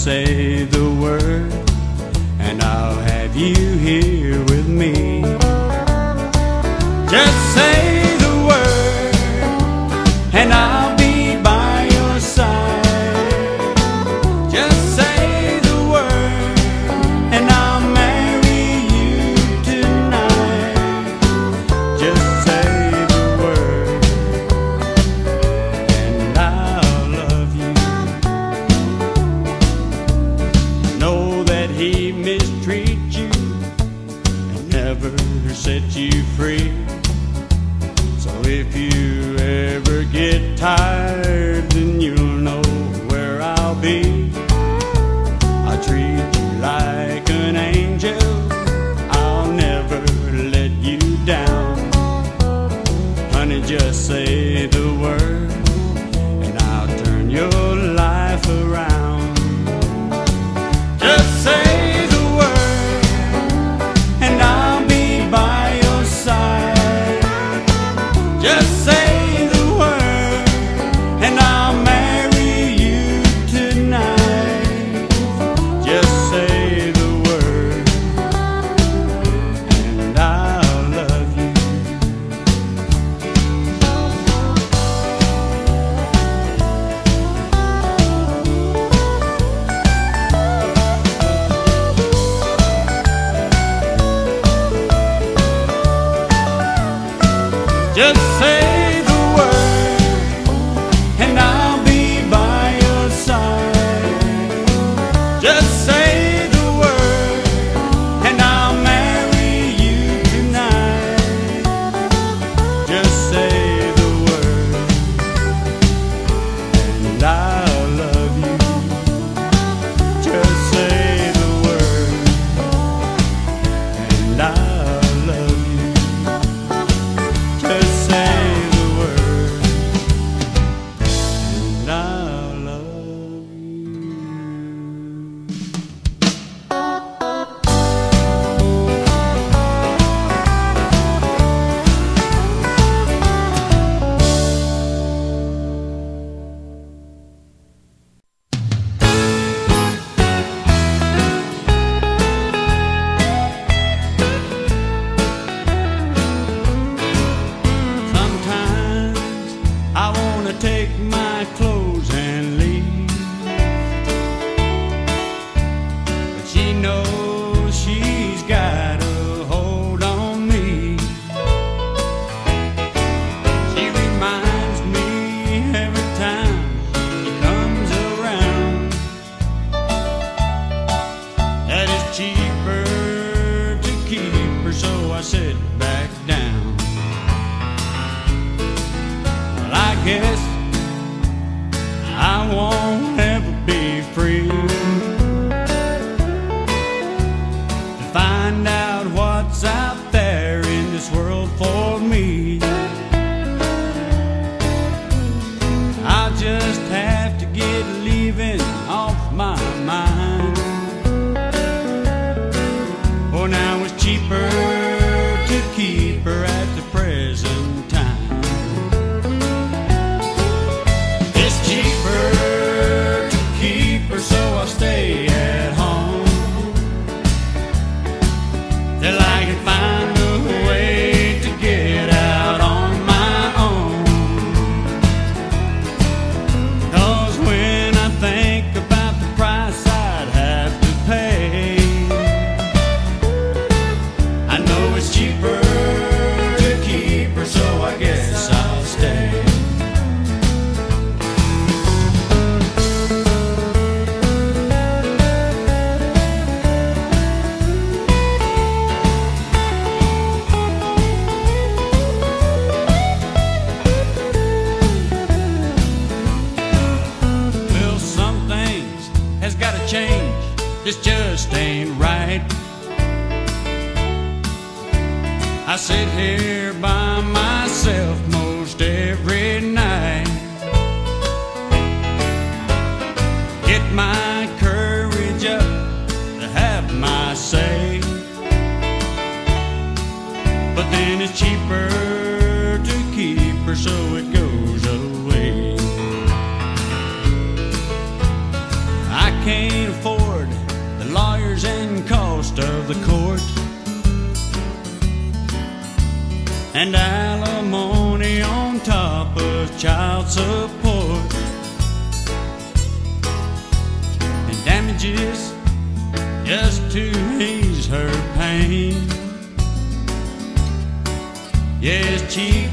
say the word, and I'll have you here with me. Just say the word, and I'll be by your side. Just say the word, and I'll marry you tonight. Just say the word, and I'll love you. I know that he mistreats you and never set you free. So if you ever get tired, then you'll know where I'll be. I'll treat you like an angel, I'll never let you down. Honey, just say the word, and I'll turn your life around. Just say the word, and I'll be by your side. Just say the word, and I'll marry you tonight. Just say the word, and I'll love you. Just say the word, and I'll be by your side. Just say the word, and I'll marry you tonight. Just say the word, and I'll love you. Just say the word, and I'll love you. Just say the word, and I'll love you. Sometimes I wanna take my clothes and leave, but she knows she's got a hold on me. She reminds me every time she comes around that it's cheaper to keep her, so I sit back down. Well, I guess I won't ever be free to find out what's out there in this world for me. I'll just have to get leaving off my mind. For now it's cheaper to keep her at the present time. It's cheaper to keep her, so I'll stay at home till I can find a way to get out on my own. 'Cause when I think about the price I'd have to pay, I know it's cheaper to keep her, so I guess I'll stay. Well, some things has gotta change, this just ain't right. I sit here by myself most every night, get my courage up to have my say. But then it's cheaper to keep her, so it goes away. I can't afford and alimony on top of child support, and damages just to ease her pain. Yes, chief